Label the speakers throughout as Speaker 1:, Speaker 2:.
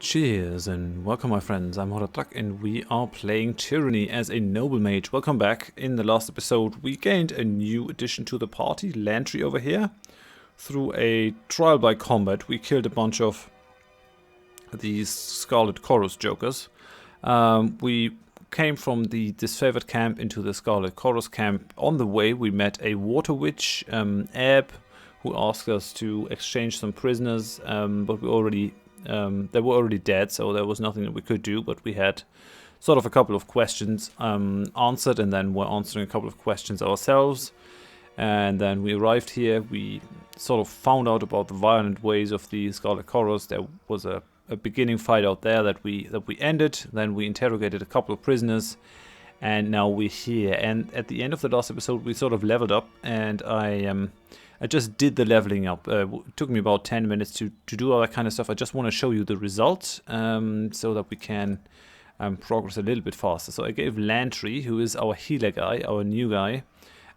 Speaker 1: Cheers and welcome my friends, I'm Horath and we are playing Tyranny as a noble mage. Welcome back. In the last episode we gained a new addition to the party, Lantry over here. Through a trial by combat we killed a bunch of these Scarlet Chorus jokers. We came from the disfavored camp into the Scarlet Chorus camp. On the way we met a water witch, Ebb, who asked us to exchange some prisoners, but we already they were already dead, so there was nothing that we could do, but we had sort of a couple of questions answered, and then we're answering a couple of questions ourselves. And then we arrived here, we sort of found out about the violent ways of the Scarlet Chorus. There was a beginning fight out there that we ended, then we interrogated a couple of prisoners, and now we're here. And at the end of the last episode we sort of leveled up, and I just did the leveling up. It took me about 10 minutes to do all that kind of stuff. I just want to show you the result so that we can progress a little bit faster. So I gave Lantry, who is our healer guy, our new guy,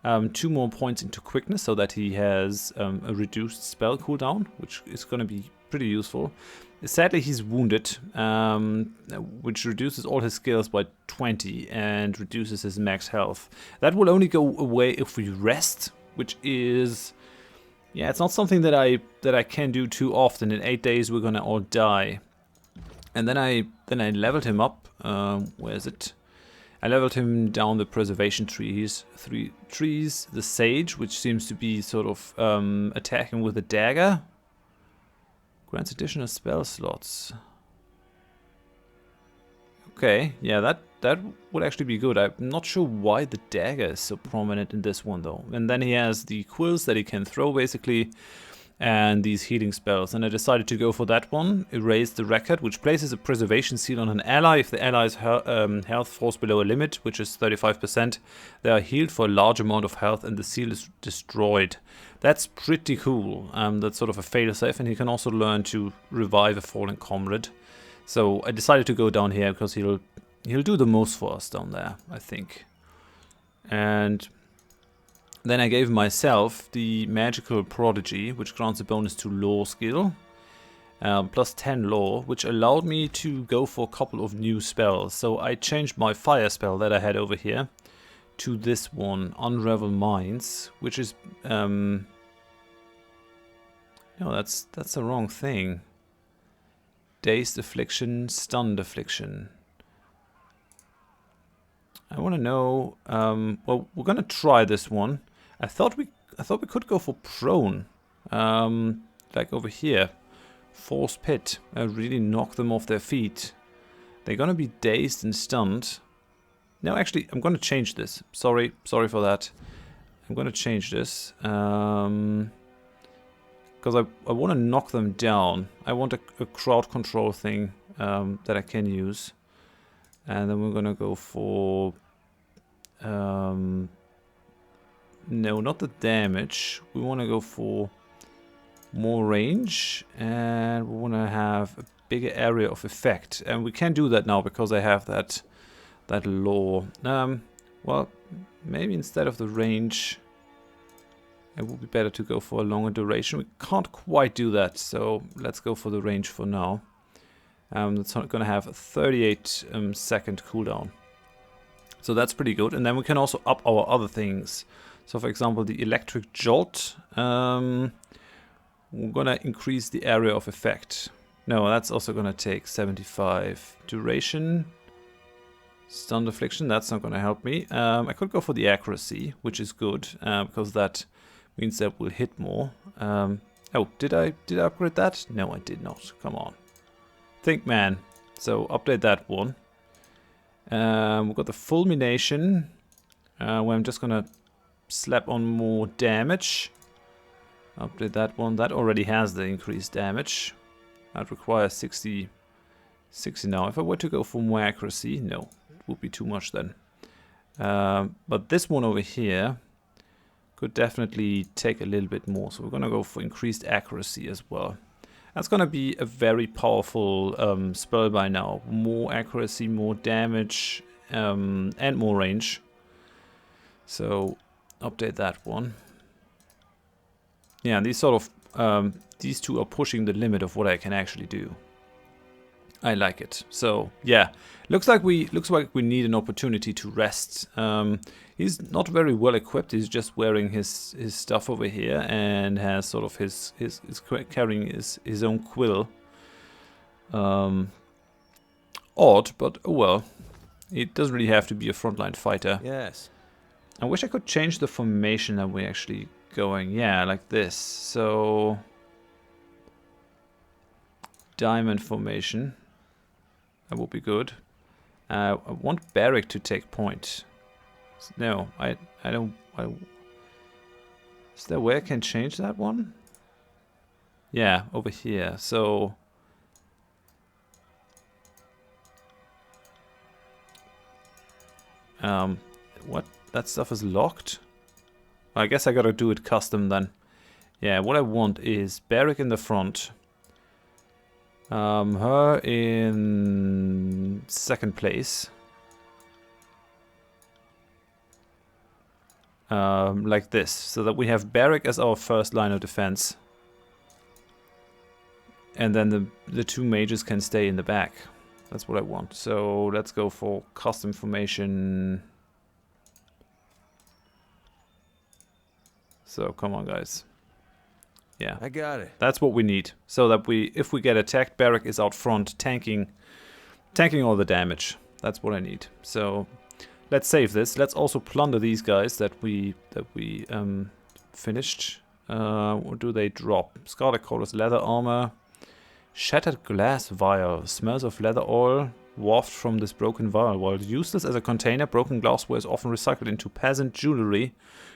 Speaker 1: 2 more points into quickness so that he has a reduced spell cooldown, which is going to be pretty useful. Sadly, he's wounded, which reduces all his skills by 20 and reduces his max health. That will only go away if we rest, which is... yeah, it's not something that I can do too often. In 8 days we're gonna all die. And then I leveled him up. Where is it? I leveled him down the preservation trees. 3 trees. The sage, which seems to be sort of attacking with a dagger. Grants additional spell slots. Okay, yeah, that would actually be good. I'm not sure why the dagger is so prominent in this one though. And then he has the quills that he can throw basically, and these healing spells. And I decided to go for that one. Erase the record, which places a preservation seal on an ally. If the ally's health falls below a limit, which is 35%, they are healed for a large amount of health and the seal is destroyed. That's pretty cool. That's sort of a failsafe, and he can also learn to revive a fallen comrade. So I decided to go down here because he'll do the most for us down there, I think. And then I gave myself the Magical Prodigy, which grants a bonus to Law skill, plus 10 Law, which allowed me to go for a couple of new spells. So I changed my fire spell that I had over here to this one, Unravel Minds, which is no, that's the wrong thing. Dazed Affliction, Stunned Affliction. I want to know. Well, we're gonna try this one. I thought we could go for prone, like over here, Force Pit. Really knock them off their feet. They're gonna be dazed and stunned. No, actually, I'm gonna change this. Sorry for that. I'm gonna change this. Because I want to knock them down. I want a crowd control thing that I can use. And then we're going to go for... no, not the damage. We want to go for more range. And we want to have a bigger area of effect. And we can do that now because I have that law. Well, maybe instead of the range... it would be better to go for a longer duration. We can't quite do that, so let's go for the range for now. That's going to have a 38 second cooldown. So that's pretty good. And then we can also up our other things. So for example, the Electric Jolt. We're going to increase the area of effect. No, that's also going to take 75 duration. Stunned Affliction, that's not going to help me. I could go for the Accuracy, which is good, because that means that we'll hit more. Oh, did I upgrade that? No, I did not. Come on. Think, man. So, update that one. We've got the Fulmination, where I'm just gonna slap on more damage. Update that one. That already has the increased damage. That requires 60 now. If I were to go for more accuracy, no. It would be too much then. But this one over here could definitely take a little bit more. So we're going to go for increased accuracy as well. That's going to be a very powerful spell by now. More accuracy, more damage, and more range. So update that one. Yeah, these sort of these two are pushing the limit of what I can actually do. I like it. So yeah, looks like we need an opportunity to rest. He's not very well equipped. He's just wearing his stuff over here and has sort of his carrying his own quill. Odd, but oh well. It doesn't really have to be a frontline fighter.
Speaker 2: Yes.
Speaker 1: I wish I could change the formation that we're actually going. Yeah, like this. So diamond formation. That would be good. I want Barrack to take point. No, I don't. Is there a way I can change that one? Yeah, over here. So what? That stuff is locked? I guess I gotta do it custom then. Yeah, what I want is Barrack in the front. Her in second place. Like this, so that we have Barrack as our first line of defense. And then the two mages can stay in the back. That's what I want. So let's go for custom formation. So come on, guys. Yeah,
Speaker 2: I got it.
Speaker 1: That's what we need. So that if we get attacked, Barrack is out front, tanking all the damage. That's what I need. So let's save this. Let's also plunder these guys that we finished. What do they drop? Scarlet colors, leather armor, shattered glass vial, smells of leather oil wafted from this broken vial. While useless as a container, broken glassware is often recycled into peasant jewelry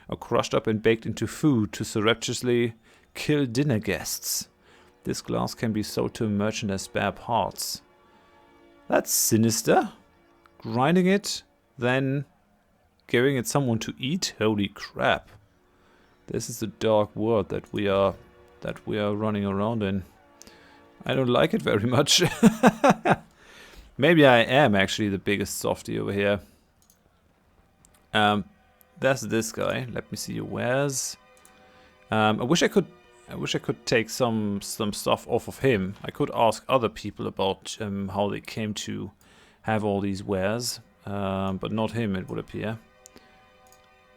Speaker 1: or crushed up and baked into food to surreptitiously kill dinner guests. This glass can be sold to a merchant as spare parts. That's sinister. Grinding it, then giving it someone to eat. Holy crap! This is the dark world that we are running around in. I don't like it very much. Maybe I am actually the biggest softie over here. That's this guy. Let me see your wares. I wish I could take some stuff off of him. I could ask other people about how they came to have all these wares, but not him, it would appear.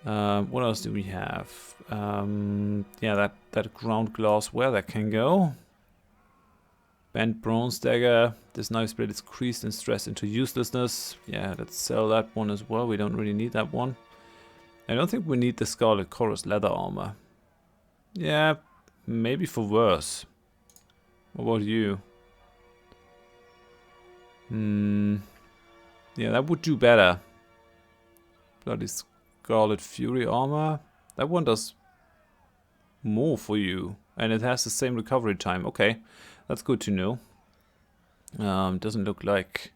Speaker 1: What else do we have? Yeah, that ground glassware that can go. Bent bronze dagger. This knife blade is creased and stressed into uselessness. Yeah, let's sell that one as well. We don't really need that one. I don't think we need the Scarlet Chorus leather armor. Yeah, maybe for worse. What about you? Yeah, that would do better. Bloody Scarlet Fury armor. That one does more for you. And it has the same recovery time. Okay, that's good to know. Doesn't look like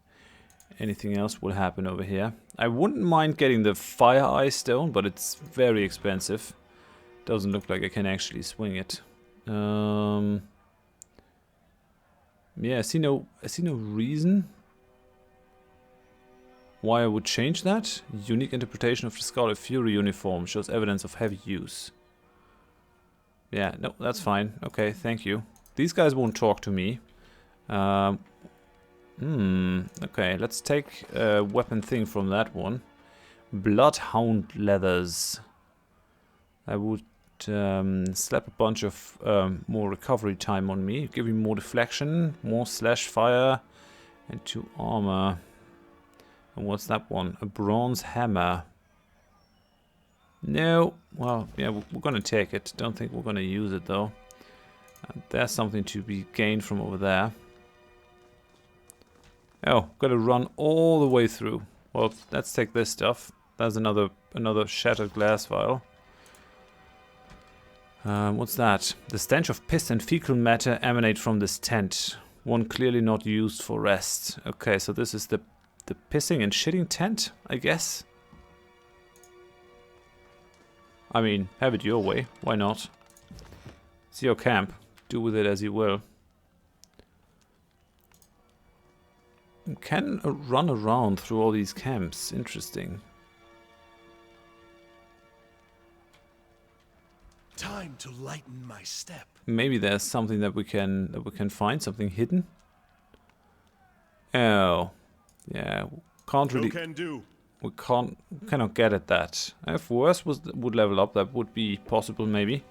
Speaker 1: anything else will happen over here. I wouldn't mind getting the Fire Eye Stone, but it's very expensive. Doesn't look like I can actually swing it. Yeah, I see no reason why I would change that. Unique interpretation of the Scarlet Fury uniform shows evidence of heavy use. Yeah, no, that's fine. Okay, thank you. These guys won't talk to me. Okay, let's take a weapon thing from that one. Bloodhound leathers. I would slap a bunch of more recovery time on me, give me more deflection, more slash fire, and 2 armor. And what's that one? A bronze hammer. No, well, yeah, we're gonna take it. Don't think we're gonna use it though. There's something to be gained from over there. Oh, gotta run all the way through. Well, let's take this stuff. There's another shattered glass vial. What's that? The stench of piss and fecal matter emanate from this tent. One clearly not used for rest. Okay, so this is the pissing and shitting tent, I guess. I mean, have it your way. Why not? It's your camp. Do with it as you will. You can run around through all these camps. Interesting.
Speaker 3: Time to lighten my step.
Speaker 1: Maybe there's something that we can find, something hidden. Oh, yeah, can't
Speaker 3: No
Speaker 1: really,
Speaker 3: can do.
Speaker 1: we cannot get at that. If Worse would level up, that would be possible maybe.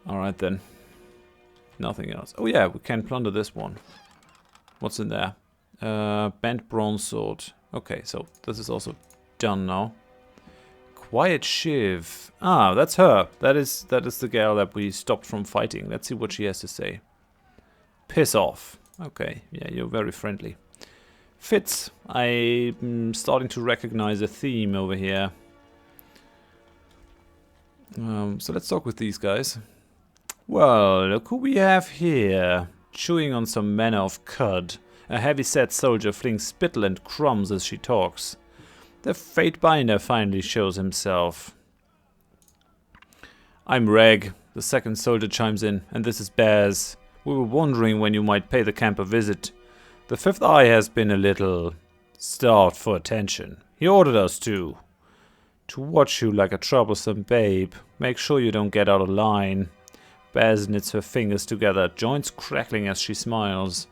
Speaker 1: Alright then. Nothing else. Oh yeah, we can plunder this one. What's in there? Bent bronze sword. Okay, so this is also done now. Quiet Shiv. Ah, that's her. That is the girl that we stopped from fighting. Let's see what she has to say. Piss off. Okay, yeah, you're very friendly. Fits. I'm starting to recognize a theme over here. So let's talk with these guys. Well, look who we have here. Chewing on some manner of cud. A heavy-set soldier flings spittle and crumbs as she talks. The Fate Binder finally shows himself. I'm Reg, the second soldier chimes in, and this is Baz. We were wondering when you might pay the camp a visit. The Fifth Eye has been a little starved for attention. He ordered us to watch you like a troublesome babe. Make sure you don't get out of line. Baz knits her fingers together, joints crackling as she smiles.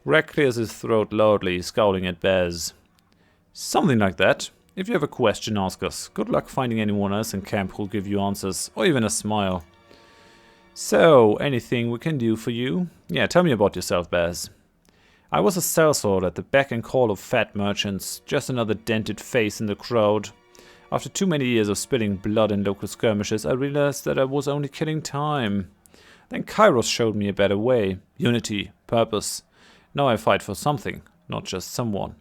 Speaker 1: Reg clears his throat loudly, scowling at Baz. Something like that. If you have a question, ask us. Good luck finding anyone else in camp who'll give you answers, or even a smile. So, anything we can do for you? Yeah, tell me about yourself, Baz. I was a sellsword at the beck and call of fat merchants, just another dented face in the crowd. After too many years of spilling blood in local skirmishes, I realized that I was only killing time. Then Kairos showed me a better way. Unity, purpose. Now I fight for something, not just someone.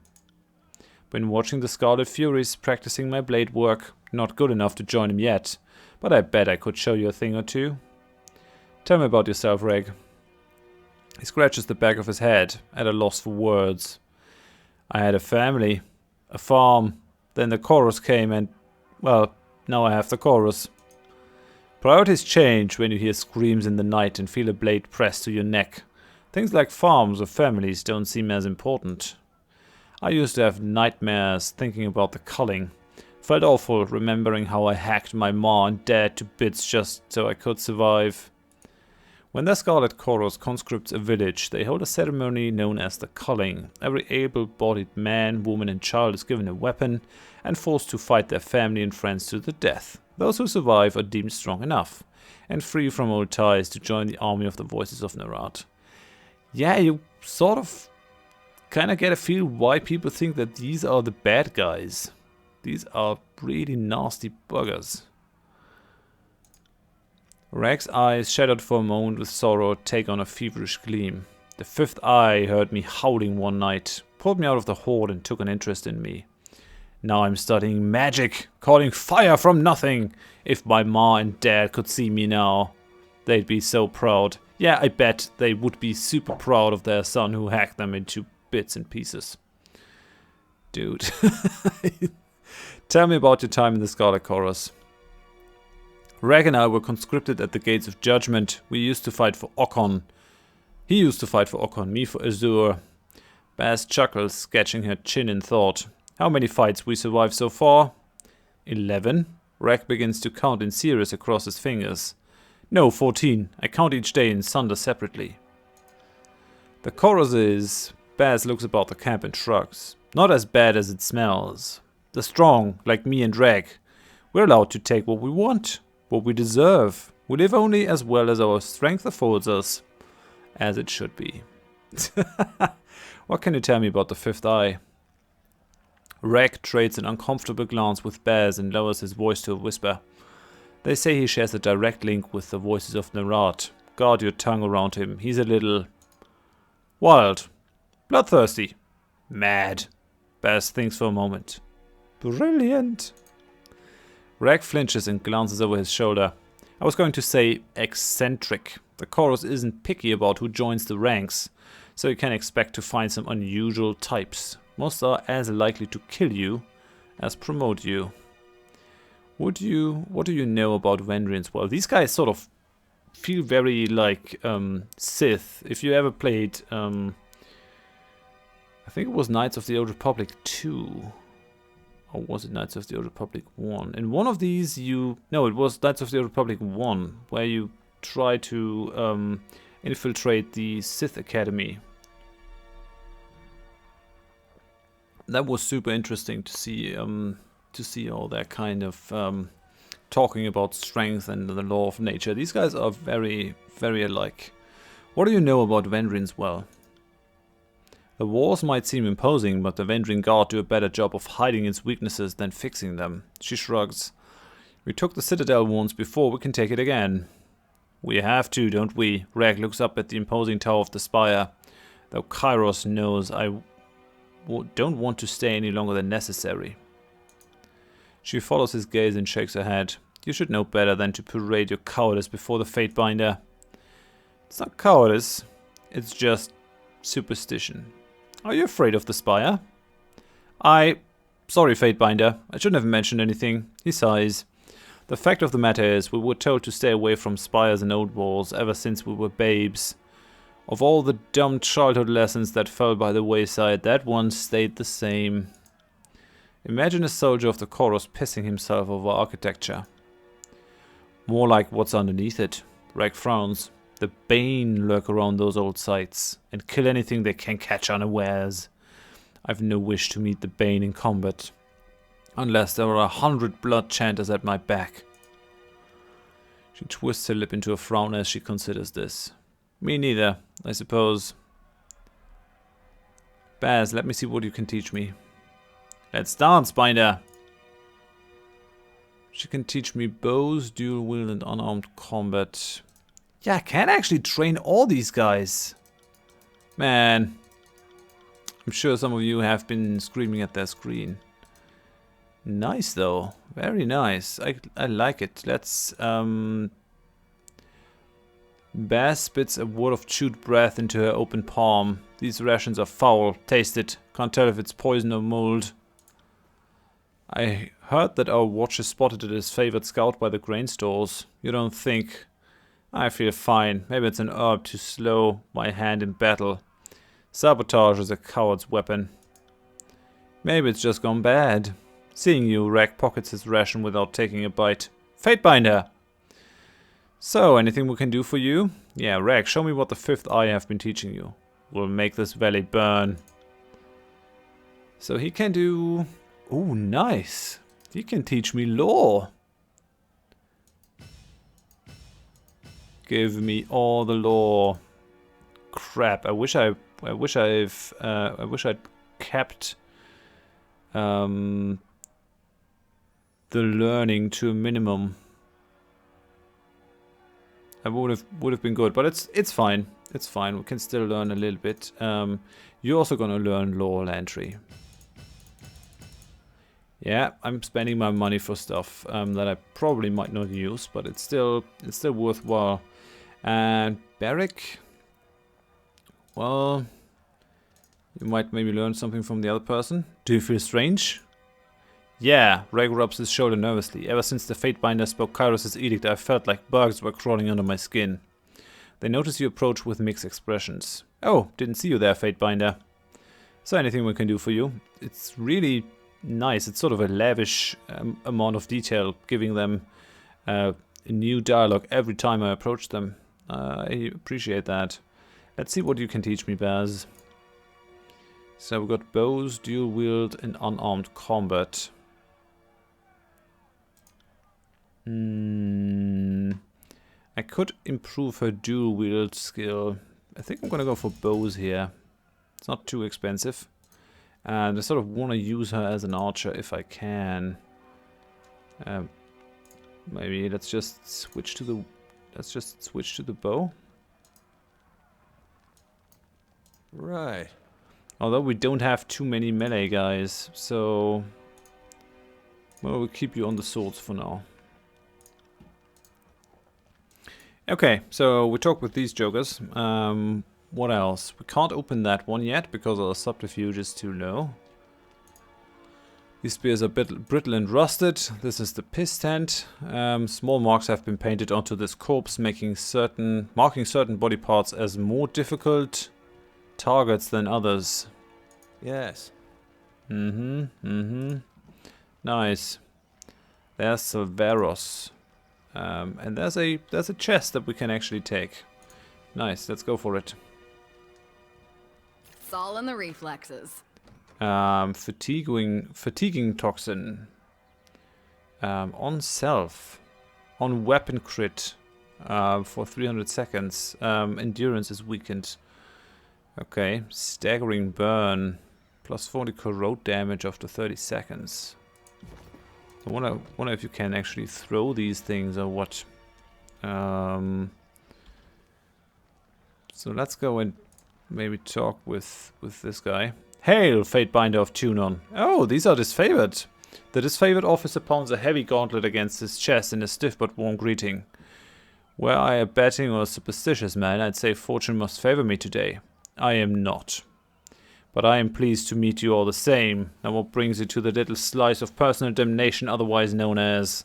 Speaker 1: Been watching the Scarlet Furies, practicing my blade work. Not good enough to join him yet, but I bet I could show you a thing or two. Tell me about yourself, Reg. He scratches the back of his head, at a loss for words. I had a family, a farm, then the chorus came and, well, now I have the chorus. Priorities change when you hear screams in the night and feel a blade pressed to your neck. Things like farms or families don't seem as important. I used to have nightmares thinking about the culling. Felt awful remembering how I hacked my ma and dad to bits just so I could survive. When the Scarlet Chorus conscripts a village, they hold a ceremony known as the culling. Every able-bodied man, woman and child is given a weapon and forced to fight their family and friends to the death. Those who survive are deemed strong enough and free from old ties to join the army of the Voices of Horath. Yeah, you sort of kind of get a feel why people think that these are the bad guys. These are really nasty buggers. Reg's eyes, shadowed for a moment with sorrow, take on a feverish gleam. The Fifth Eye heard me howling one night, pulled me out of the horde and took an interest in me. Now I'm studying magic, calling fire from nothing. If my ma and dad could see me now, they'd be so proud. Yeah, I bet they would be super proud of their son who hacked them into bits and pieces. Dude. Tell me about your time in the Scarlet Chorus. Reg and I were conscripted at the Gates of Judgment. We used to fight for Okon. He used to fight for Okon, me for Azure. Baz chuckles, sketching her chin in thought. How many fights we survived so far? 11. Reg begins to count in series across his fingers. No, 14. I count each day in Sunder separately. The chorus is... Baz looks about the camp and shrugs. Not as bad as it smells. The strong, like me and Reg, we're allowed to take what we want, what we deserve. We live only as well as our strength affords us. As it should be. What can you tell me about the Fifth Eye? Reg trades an uncomfortable glance with Baz and lowers his voice to a whisper. They say he shares a direct link with the Voices of Horath. Guard your tongue around him. He's a little... wild. Bloodthirsty. Mad. Baz thinks for a moment. Brilliant. Reg flinches and glances over his shoulder. I was going to say eccentric. The chorus isn't picky about who joins the ranks, so you can expect to find some unusual types. Most are as likely to kill you as promote you. What do you know about Vendrians? Well, these guys sort of feel very like Sith. If you ever played, I think it was Knights of the Old Republic 2. Or was it Knights of the Old Republic 1? In one of these no, it was Knights of the Old Republic 1, where you try to infiltrate the Sith Academy. that was super interesting to see all that kind of talking about strength and the law of nature. These guys are very, very alike. What do you know about Vendrins? Well, the walls might seem imposing, but the Vendrin Guard do a better job of hiding its weaknesses than fixing them. She shrugs. We took the Citadel once before, we can take it again. We have to, don't we? Rag looks up at the imposing tower of the spire. Though Kairos knows I don't want to stay any longer than necessary. She follows his gaze and shakes her head. You should know better than to parade your cowardice before the Fatebinder. It's not cowardice, it's just superstition. Are you afraid of the spire? Sorry, Fatebinder. I shouldn't have mentioned anything. He sighs. The fact of the matter is, we were told to stay away from spires and old walls ever since we were babes. Of all the dumb childhood lessons that fell by the wayside, that one stayed the same. Imagine a soldier of the chorus pissing himself over architecture. More like what's underneath it. Rag frowns. The Bane lurk around those old sites and kill anything they can catch unawares. I've no wish to meet the Bane in combat, unless there are 100 blood chanters at my back. She twists her lip into a frown as she considers this. Me neither, I suppose. Baz, let me see what you can teach me. Let's dance, Binder! She can teach me bows, dual wield, and unarmed combat. Yeah, I can actually train all these guys. Man. I'm sure some of you have been screaming at their screen. Nice though. Very nice. I like it. Let's Baz spits a wad of chewed breath into her open palm. These rations are foul. Taste it. Can't tell if it's poison or mold. I heard that our watcher spotted it as favored scout by the grain stores. You don't think? I feel fine. Maybe it's an herb to slow my hand in battle. Sabotage is a coward's weapon. Maybe it's just gone bad. Seeing you, Rag pockets his ration without taking a bite. Fatebinder! So, anything we can do for you? Yeah, Rag, show me what the fifth eye have been teaching you. We'll make this valley burn. So he can do... Ooh, nice. He can teach me lore. Give me all the lore. Crap! I wish I'd kept the learning to a minimum. That would have been good, but it's fine. It's fine. We can still learn a little bit. You're also gonna learn lore, Lantry. Yeah, I'm spending my money for stuff that I probably might not use, but it's still worthwhile. And Barrick, well, you might maybe learn something from the other person. Do you feel strange? Yeah, Rag rubs his shoulder nervously. Ever since the Fatebinder spoke Kairos' edict, I felt like bugs were crawling under my skin. They notice you approach with mixed expressions. Oh, didn't see you there, Fatebinder. Is there anything we can do for you? It's really nice. It's sort of a lavish amount of detail, giving them a new dialogue every time I approach them. I appreciate that. Let's see what you can teach me, Baz. So we've got bows, dual wield, and unarmed combat. I could improve her dual wield skill. I think I'm gonna go for bows here. It's not too expensive. And I sort of want to use her as an archer if I can. Maybe let's just switch to the bow.
Speaker 3: Right.
Speaker 1: Although we don't have too many melee guys, so well, we'll keep you on the swords for now. Okay, so we talked with these jokers. What else? We can't open that one yet because our subterfuge is too low. These spears are brittle and rusted. This is the piss tent. Small marks have been painted onto this corpse, marking certain body parts as more difficult targets than others.
Speaker 3: Yes.
Speaker 1: Nice. There's Silveros. And there's a chest that we can actually take. Nice, let's go for it.
Speaker 2: It's all in the reflexes.
Speaker 1: Fatiguing toxin. On self. On weapon crit. For 300 seconds. Endurance is weakened. Okay. Staggering burn. Plus 40 corrode damage after 30 seconds. I wonder if you can actually throw these things or what. So let's go and maybe talk with this guy. Hail, Fatebinder of Tunon. Oh, these are disfavored. The disfavored officer pounds a heavy gauntlet against his chest in a stiff but warm greeting. Were I a betting or superstitious man, I'd say fortune must favor me today. I am not. But I am pleased to meet you all the same. Now what brings you to the little slice of personal damnation otherwise known as...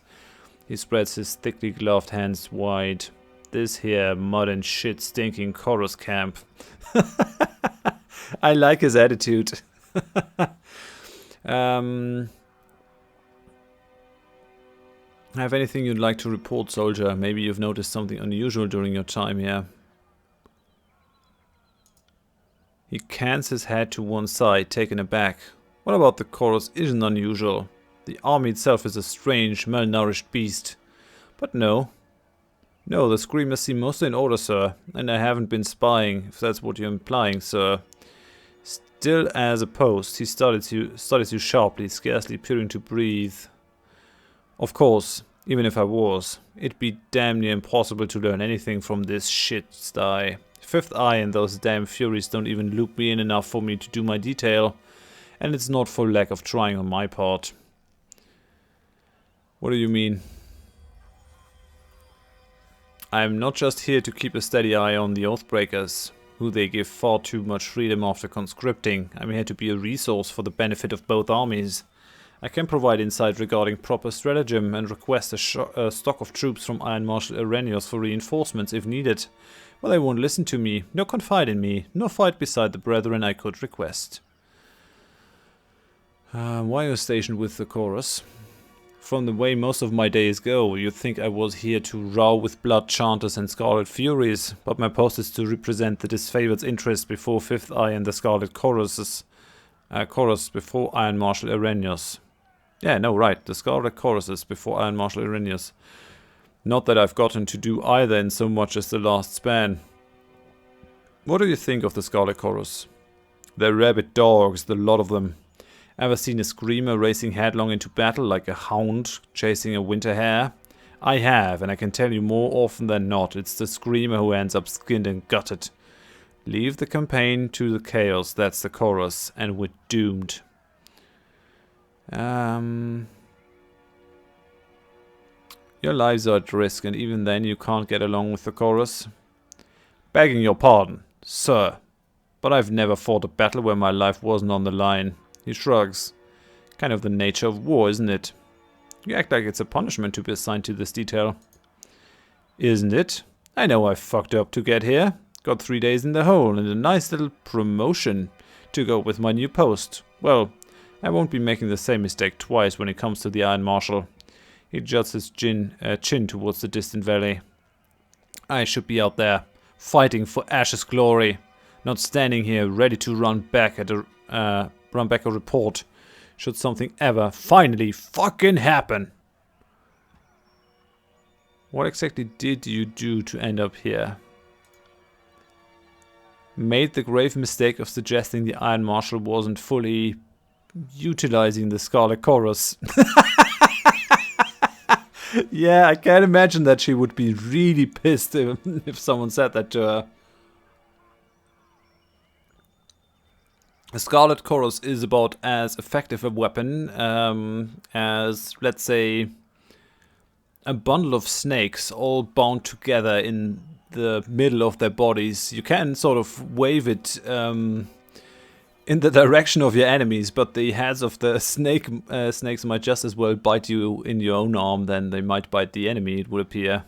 Speaker 1: He spreads his thickly gloved hands wide. This here mud and shit stinking chorus camp. I like his attitude. Have anything you'd like to report, soldier? Maybe you've noticed something unusual during your time here. He cans his head to one side, taken aback. What about the chorus isn't unusual? The army itself is a strange, malnourished beast. But no. No, the screamers seem mostly in order, sir. And I haven't been spying, if that's what you're implying, sir. Still as a post, he studies you sharply, scarcely appearing to breathe. Of course, even if I was, it'd be damn near impossible to learn anything from this shit sty. Fifth Eye and those damn Furies don't even loop me in enough for me to do my detail. And it's not for lack of trying on my part. What do you mean? I'm not just here to keep a steady eye on the Oathbreakers, who they give far too much freedom after conscripting. I'm here to be a resource for the benefit of both armies. I can provide insight regarding proper stratagem and request a stock of troops from Iron Marshal Arrhenius for reinforcements if needed. Well, they won't listen to me, nor confide in me, nor fight beside the brethren I could request. Why are you stationed with the chorus? From the way most of my days go, you'd think I was here to row with blood chanters and Scarlet Furies, but my post is to represent the disfavored's interest before Fifth Eye and the Scarlet chorus before Iron Marshal Arrhenius. Yeah, no, right, the Scarlet choruses before Iron Marshal Arrhenius. Not that I've gotten to do either in so much as the last span. What do you think of the Scarlet Chorus? They're rabid dogs, the lot of them. Ever seen a screamer racing headlong into battle like a hound chasing a winter hare? I have, and I can tell you more often than not, it's the screamer who ends up skinned and gutted. Leave the campaign to the chaos, that's the chorus, and we're doomed. Your lives are at risk, and even then you can't get along with the chorus. Begging your pardon, sir, but I've never fought a battle where my life wasn't on the line. He shrugs. Kind of the nature of war, isn't it? You act like it's a punishment to be assigned to this detail. Isn't it? I know I fucked up to get here. Got 3 days in the hole and a nice little promotion to go with my new post. Well, I won't be making the same mistake twice when it comes to the Iron Marshal. He adjusts his chin towards the distant valley. I should be out there, fighting for Ash's glory, not standing here ready to run back a report, should something ever finally fucking happen. What exactly did you do to end up here? Made the grave mistake of suggesting the Iron Marshal wasn't fully utilizing the Scarlet Chorus. Yeah, I can't imagine that she would be really pissed if someone said that to her. The Scarlet Chorus is about as effective a weapon as, let's say, a bundle of snakes all bound together in the middle of their bodies. You can sort of wave it in the direction of your enemies, but the heads of the snakes might just as well bite you in your own arm than they might bite the enemy, it would appear.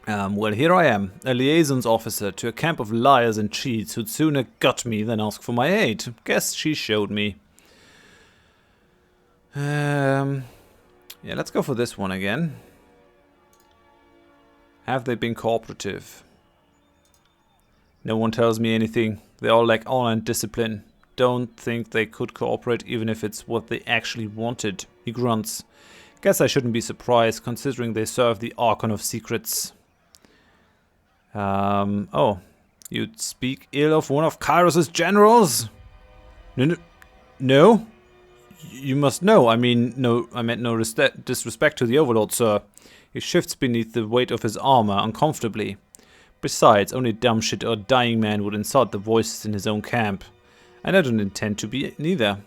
Speaker 1: Well, here I am, a liaisons officer to a camp of liars and cheats who'd sooner gut me than ask for my aid. Guess she showed me. Yeah, let's go for this one again. Have they been cooperative? No one tells me anything. They all lack honor and discipline. Don't think they could cooperate even if it's what they actually wanted. He grunts. Guess I shouldn't be surprised considering they serve the Archon of Secrets. Oh. You'd speak ill of one of Kairos' generals? No? You must know. I meant no disrespect to the Overlord, sir. He shifts beneath the weight of his armor uncomfortably. Besides, only dumb shit or dying man would insult the voices in his own camp. And I don't intend to be neither.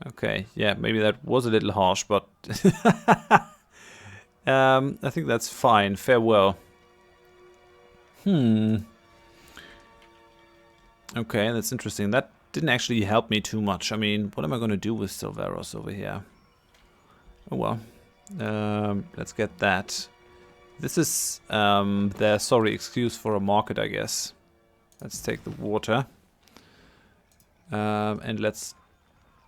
Speaker 1: Okay, yeah, maybe that was a little harsh, but... I think that's fine. Farewell. Okay, that's interesting. That didn't actually help me too much. I mean, what am I going to do with Silveros over here? Oh well. Let's get that. This is their sorry excuse for a market, I guess. Let's take the water. And let's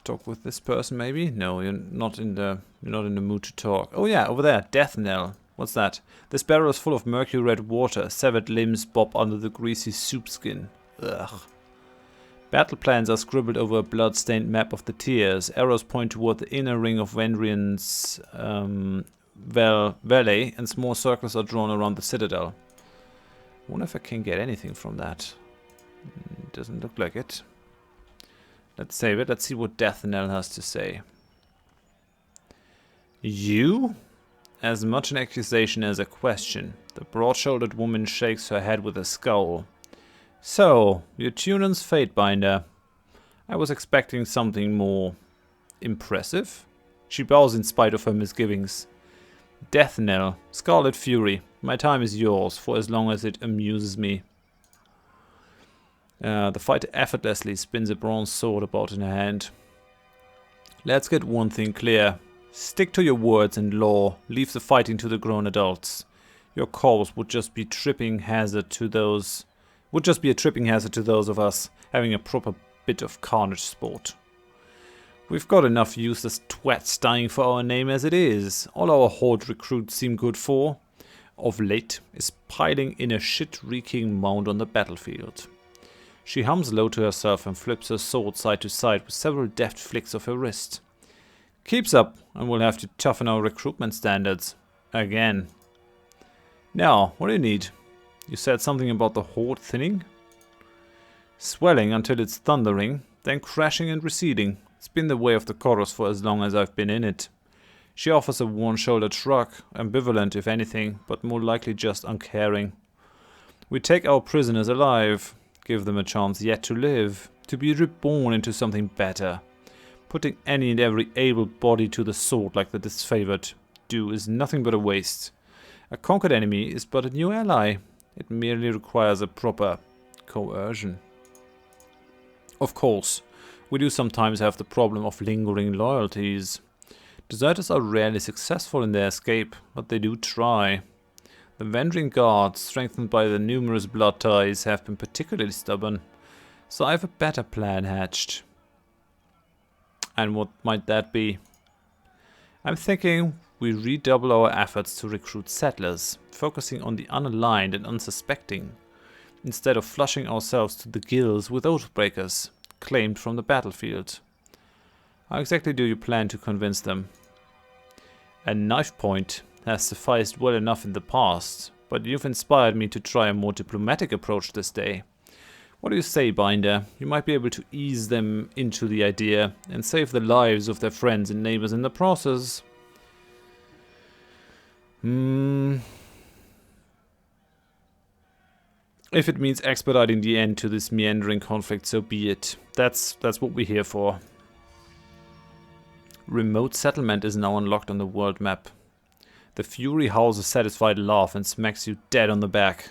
Speaker 1: talk with this person maybe? No, you're not in the mood to talk. Oh yeah, over there, Death Knell. What's that? This barrel is full of mercury red water. Severed limbs bob under the greasy soup skin. Ugh. Battle plans are scribbled over a blood-stained map of the Tears. Arrows point toward the inner ring of Vendrian's valley, and small circles are drawn around the citadel. I wonder if I can get anything from that. Doesn't look like it. Let's save it. Let's see what Death Knell has to say. You? As much an accusation as a question. The broad-shouldered woman shakes her head with a scowl. So, you're Tunan's Fatebinder. I was expecting something more impressive. She bows in spite of her misgivings. Death Knell, Scarlet Fury. My time is yours, for as long as it amuses me. The fighter effortlessly spins a bronze sword about in her hand. Let's get one thing clear. Stick to your words and law. Leave the fighting to the grown adults. Your corpse would just be a tripping hazard to those of us having a proper bit of carnage sport. We've got enough useless twats dying for our name as it is. All our horde recruits seem good for, of late, is piling in a shit-reeking mound on the battlefield. She hums low to herself and flips her sword side to side with several deft flicks of her wrist. Keeps up, and we'll have to toughen our recruitment standards. Again. Now, what do you need? You said something about the horde thinning? Swelling until it's thundering, then crashing and receding. It's been the way of the chorus for as long as I've been in it. She offers a worn-shouldered shrug, ambivalent if anything, but more likely just uncaring. We take our prisoners alive, give them a chance yet to live, to be reborn into something better. Putting any and every able body to the sword like the disfavored do is nothing but a waste. A conquered enemy is but a new ally. It merely requires a proper coercion. Of course, we do sometimes have the problem of lingering loyalties. Deserters are rarely successful in their escape, but they do try. The Vendrian guards, strengthened by their numerous blood ties, have been particularly stubborn, so I have a better plan hatched. And what might that be? I'm thinking we redouble our efforts to recruit settlers, focusing on the unaligned and unsuspecting, instead of flushing ourselves to the gills with oathbreakers, claimed from the battlefield. How exactly do you plan to convince them? A knife point has sufficed well enough in the past, but you've inspired me to try a more diplomatic approach this day. What do you say, Binder? You might be able to ease them into the idea and save the lives of their friends and neighbors in the process. If it means expediting the end to this meandering conflict, so be it. That's what we're here for. Remote settlement is now unlocked on the world map. The Fury howls a satisfied laugh and smacks you dead on the back.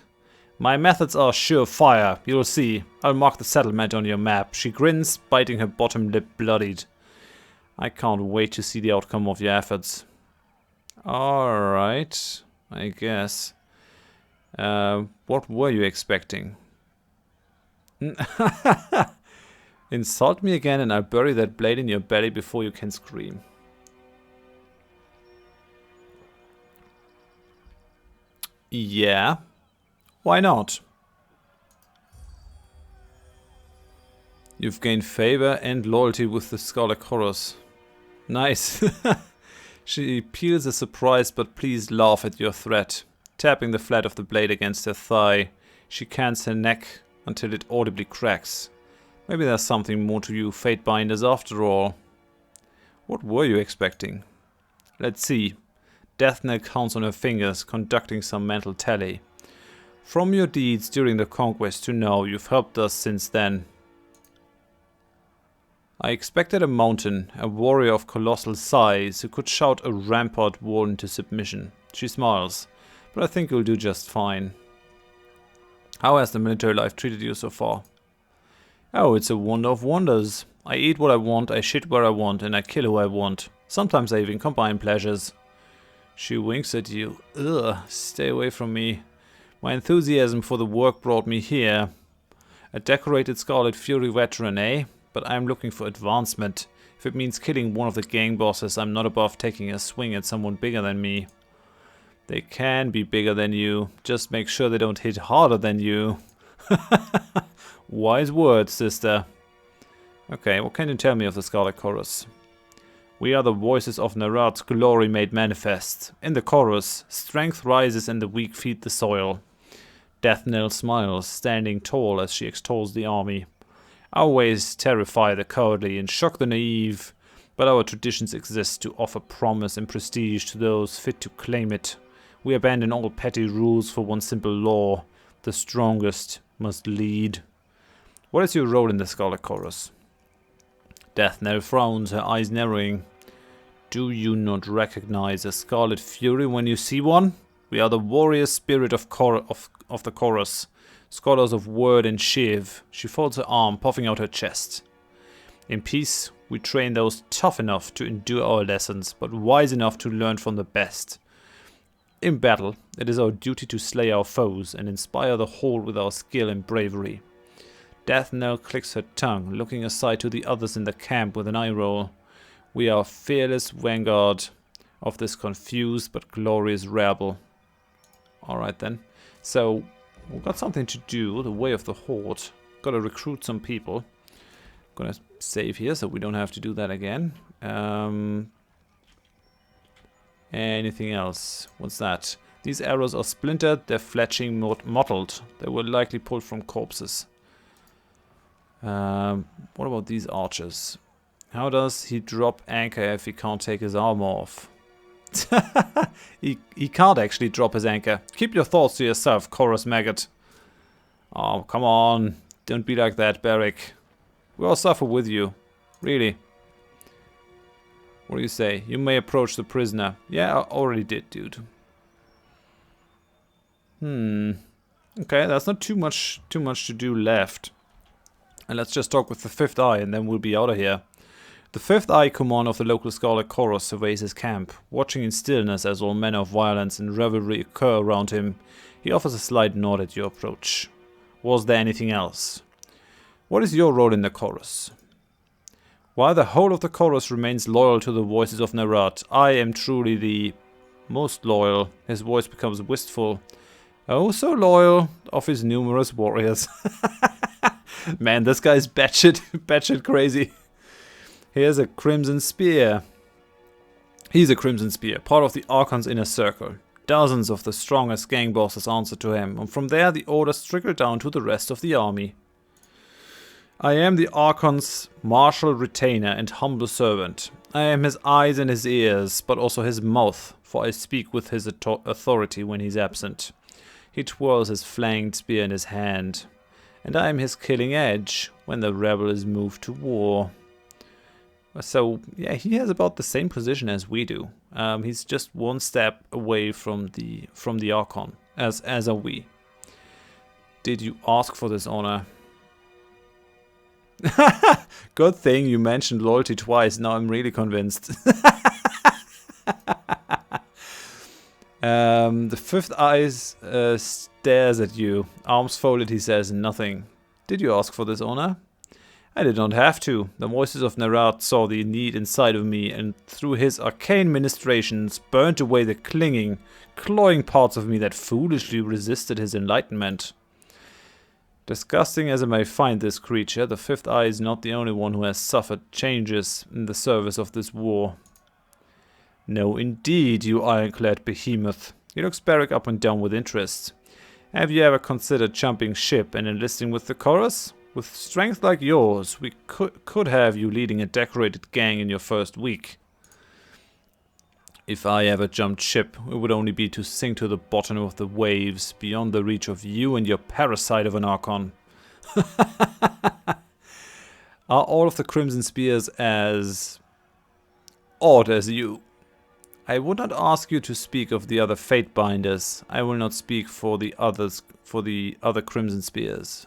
Speaker 1: My methods are surefire, you'll see. I'll mark the settlement on your map. She grins, biting her bottom lip bloodied. I can't wait to see the outcome of your efforts. Alright, I guess. What were you expecting? Insult me again and I'll bury that blade in your belly before you can scream. Yeah. Why not? You've gained favor and loyalty with the Scarlet Chorus. Nice. She peels a surprise but pleased laugh at your threat. Tapping the flat of the blade against her thigh, she cans her neck until it audibly cracks. Maybe there's something more to you Fatebinders after all. What were you expecting? Let's see. Death Knell counts on her fingers, conducting some mental tally. From your deeds during the conquest to now, you've helped us since then. I expected a mountain, a warrior of colossal size, who could shout a rampart wall into submission. She smiles, but I think you'll do just fine. How has the military life treated you so far? Oh, it's a wonder of wonders. I eat what I want, I shit where I want, and I kill who I want. Sometimes I even combine pleasures. She winks at you. Ugh, stay away from me. My enthusiasm for the work brought me here. A decorated Scarlet Fury veteran, eh? But I'm looking for advancement. If it means killing one of the gang bosses, I'm not above taking a swing at someone bigger than me. They can be bigger than you. Just make sure they don't hit harder than you. Wise words, sister. Okay, what can you tell me of the Scarlet Chorus? We are the voices of Nerat's glory made manifest. In the chorus, strength rises and the weak feed the soil. Death Knell smiles, standing tall as she extols the army. Our ways terrify the cowardly and shock the naive, but our traditions exist to offer promise and prestige to those fit to claim it. We abandon all petty rules for one simple law. The strongest must lead. What is your role in the Scarlet Chorus? Death Knell frowns, her eyes narrowing. Do you not recognize a Scarlet Fury when you see one? We are the warrior spirit of the chorus. Scholars of word and shiv. She folds her arm, puffing out her chest. In peace, we train those tough enough to endure our lessons, but wise enough to learn from the best. In battle, it is our duty to slay our foes and inspire the whole with our skill and bravery. Death Knell clicks her tongue, looking aside to the others in the camp with an eye roll. We are fearless vanguard of this confused but glorious rabble. Alright then. So, we've got something to do, the way of the Horde. Gotta recruit some people. Gonna save here so we don't have to do that again. Anything else? What's that? These arrows are splintered, they're fletching mottled. They were likely pulled from corpses. What about these archers? How does he drop anchor if he can't take his armor off? he can't actually drop his anchor. Keep your thoughts to yourself, Chorus Maggot. Oh, come on. Don't be like that, Barrick. We'll suffer with you. Really. What do you say? You may approach the prisoner. Yeah, I already did, dude. Okay, that's not too much to do left. And let's just talk with the Fifth Eye and then we'll be out of here. The Fifth Eye commander of the local Scarlet Chorus surveys his camp, watching in stillness as all manner of violence and revelry occur around him. He offers a slight nod at your approach. Was there anything else? What is your role in the chorus? While the whole of the chorus remains loyal to the voices of Nerat, I am truly the most loyal. His voice becomes wistful. Oh, so loyal of his numerous warriors. Man, this guy's batshit crazy. Here's a Crimson Spear. He's a Crimson Spear, part of the Archon's inner circle. Dozens of the strongest gang bosses answer to him, and from there the orders trickle down to the rest of the army. I am the Archon's martial retainer and humble servant. I am his eyes and his ears, but also his mouth, for I speak with his authority when he's absent. He twirls his flanged spear in his hand, and I am his killing edge when the rebel is moved to war. So, yeah, he has about the same position as we do. He's just one step away from the Archon, as are we. Did you ask for this honor? Good thing you mentioned loyalty twice. Now I'm really convinced. The Fifth Eye stares at you. Arms folded, he says nothing. Did you ask for this honor? I did not have to. The voices of Nerat saw the need inside of me, and through his arcane ministrations burnt away the clinging, clawing parts of me that foolishly resisted his enlightenment. Disgusting as I may find this creature, the Fifth Eye is not the only one who has suffered changes in the service of this war. No, indeed, you ironclad behemoth. He looks Barrack up and down with interest. Have you ever considered jumping ship and enlisting with the chorus? With strength like yours, we could have you leading a decorated gang in your first week. If I ever jumped ship, it would only be to sink to the bottom of the waves, beyond the reach of you and your parasite of an Archon. Are all of the Crimson Spears as odd as you? I would not ask you to speak of the other Fatebinders. I will not speak for the other Crimson Spears.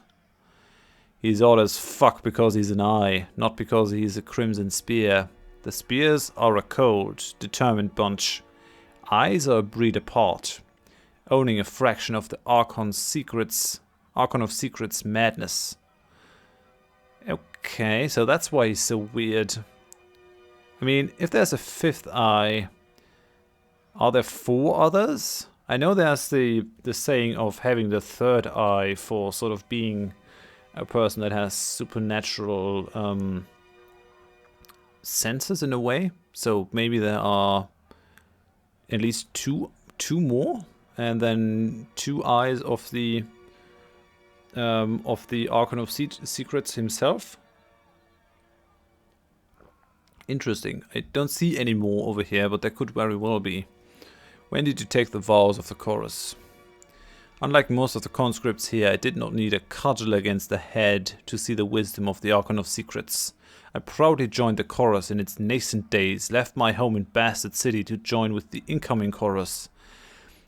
Speaker 1: He's odd as fuck because he's an eye, not because he's a Crimson Spear. The Spears are a cold, determined bunch. Eyes are a breed apart, owning a fraction of the Archon of Secrets madness. Okay, so that's why he's so weird. I mean, if there's a fifth eye, are there 4 others? I know there's the saying of having the third eye for sort of being a person that has supernatural senses in a way. So maybe there are at least two more, and then 2 eyes of the Archon of Secrets himself. Interesting. I don't see any more over here, but there could very well be. When did you take the vows of the chorus? Unlike most of the conscripts here, I did not need a cudgel against the head to see the wisdom of the Archon of Secrets. I proudly joined the chorus in its nascent days, left my home in Bastard City to join with the incoming chorus.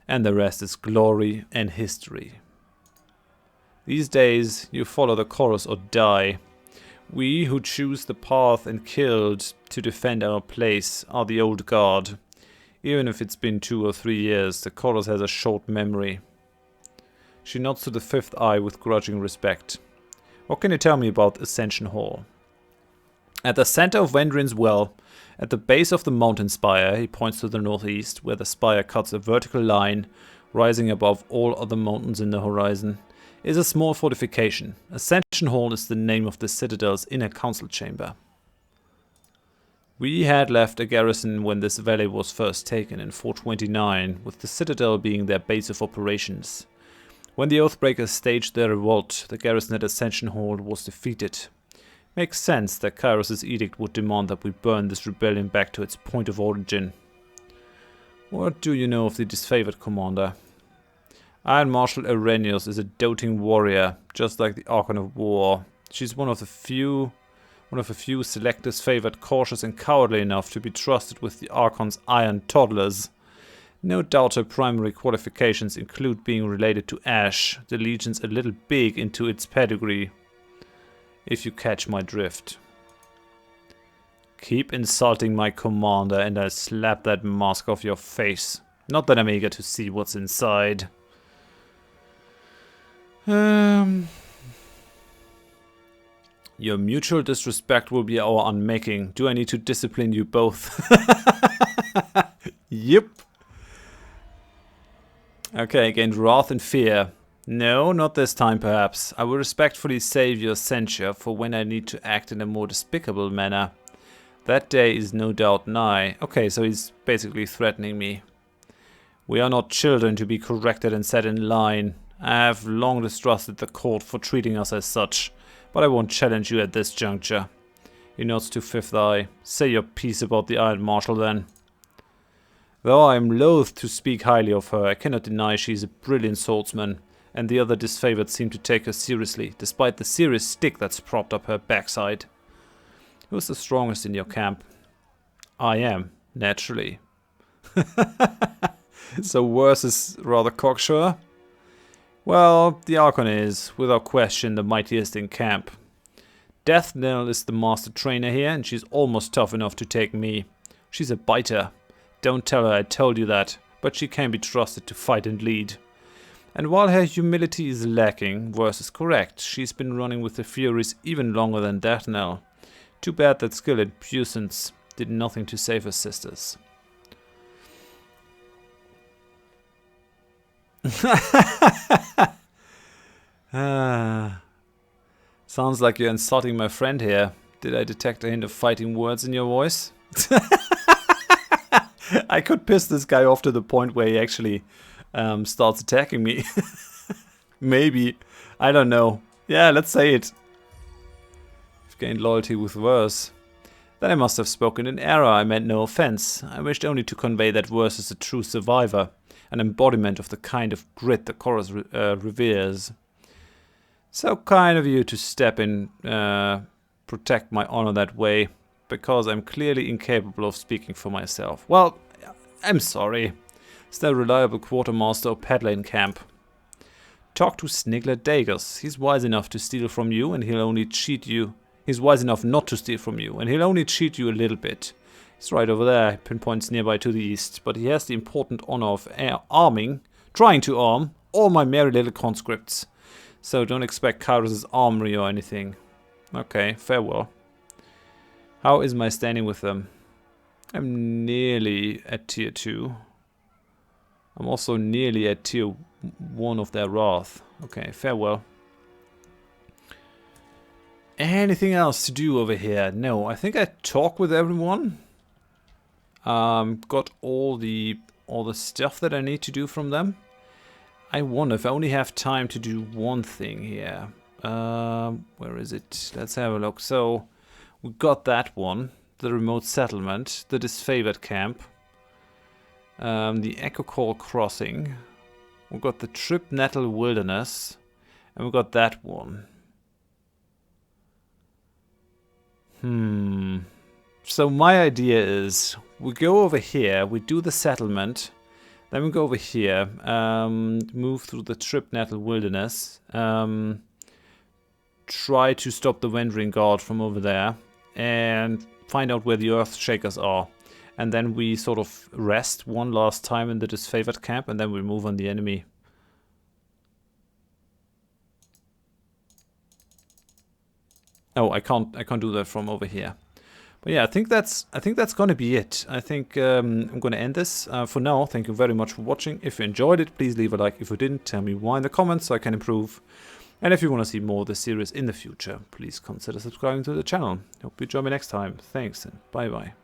Speaker 1: And the rest is glory and history. These days, you follow the chorus or die. We who choose the path and killed to defend our place are the old guard. Even if it's been 2 or 3 years, the chorus has a short memory. She nods to the fifth eye with grudging respect. What can you tell me about Ascension Hall? At the center of Vendrin's Well, at the base of the mountain spire, he points to the northeast, where the spire cuts a vertical line, rising above all other mountains in the horizon, is a small fortification. Ascension Hall is the name of the Citadel's inner council chamber. We had left a garrison when this valley was first taken in 429, with the Citadel being their base of operations. When the Oathbreakers staged their revolt, the garrison at Ascension Hall was defeated. Makes sense that Kairos' edict would demand that we burn this rebellion back to its point of origin. What do you know of the disfavored commander? Iron Marshal Arrhenius is a doting warrior, just like the Archon of War. She's one of a few selectors favored, cautious and cowardly enough to be trusted with the Archon's iron toddlers. No doubt her primary qualifications include being related to Ash, the Legion's a little big into its pedigree. If you catch my drift. Keep insulting my commander and I'll slap that mask off your face. Not that I'm eager to see what's inside. Your mutual disrespect will be our unmaking. Do I need to discipline you both? Yep. Okay, gained wrath and fear. No, not this time perhaps. I will respectfully save your censure for when I need to act in a more despicable manner. That day is no doubt nigh. Okay, so he's basically threatening me. We are not children to be corrected and set in line. I have long distrusted the court for treating us as such, but I won't challenge you at this juncture. He nods to Fifth Eye. Say your piece about the Iron Marshal then. Though I am loath to speak highly of her, I cannot deny she is a brilliant swordsman, and the other disfavored seem to take her seriously, despite the serious stick that's propped up her backside. Who's the strongest in your camp? I am, naturally. So worse is rather cocksure? Well, the Archon is, without question, the mightiest in camp. Death Knell is the master trainer here, and she's almost tough enough to take me. She's a biter. Don't tell her I told you that, but she can be trusted to fight and lead. And while her humility is lacking, Verse is correct. She's been running with the Furies even longer than Death Knell. Too bad that skill and puissance did nothing to save her sisters. Sounds like you're insulting my friend here. Did I detect a hint of fighting words in your voice? I could piss this guy off to the point where he actually starts attacking me. Maybe. I don't know. Yeah, let's say it. You've gained loyalty with verse. Then I must have spoken in error. I meant no offense. I wished only to convey that verse is a true survivor, an embodiment of the kind of grit the chorus reveres. So kind of you to step in, protect my honor that way, because I'm clearly incapable of speaking for myself. Well, I'm sorry. Is there a reliable quartermaster or peddler in camp? Talk to Snigler Dagos. He's wise enough to steal from you, and he'll only cheat you. He's wise enough not to steal from you, and he'll only cheat you a little bit. He's right over there. He pinpoints nearby to the east, but he has the important honor of trying to arm, all my merry little conscripts. So don't expect Kairos' armory or anything. Okay, farewell. How is my standing with them? I'm nearly at tier 2. I'm also nearly at tier 1 of their wrath. Okay, farewell. Anything else to do over here? No, I think I talked with everyone. Got all the stuff that I need to do from them. I wonder if I only have time to do one thing here. Where is it? Let's have a look. So, we got that one. The remote settlement. The disfavored camp. The Echo Call crossing. We got the Trip Nettle wilderness. And we got that one. So my idea is, we go over here, we do the settlement, then we go over here, move through the Trip Nettle wilderness, try to stop the Wandering Guard from over there, and find out where the Earthshakers are. And then we sort of rest one last time in the disfavored camp, and then we move on the enemy. Oh, I can't do that from over here. But yeah, I think that's gonna be it. I think I'm gonna end this for now. Thank you very much for watching. If you enjoyed it, please leave a like. If you didn't, tell me why in the comments so I can improve. And if you want to see more of this series in the future, please consider subscribing to the channel. Hope you join me next time. Thanks and bye bye.